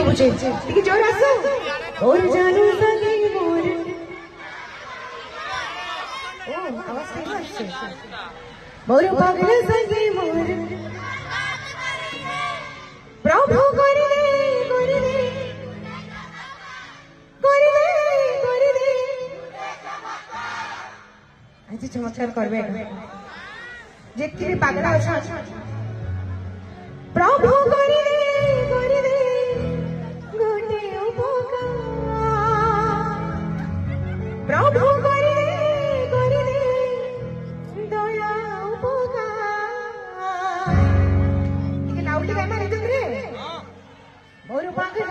बुझे ठीक जोर आसो और जानू संगे मोर ओ आवाज ठीक আছে मोर पागल संगे मोर प्रभु कर दे आज चमत्कार करबे जेति भी पागल अच्छा प्रभु कर दे गोटे उपकार प्रभु कर दे दया उपकार लाउडली गाना रे मोर पागल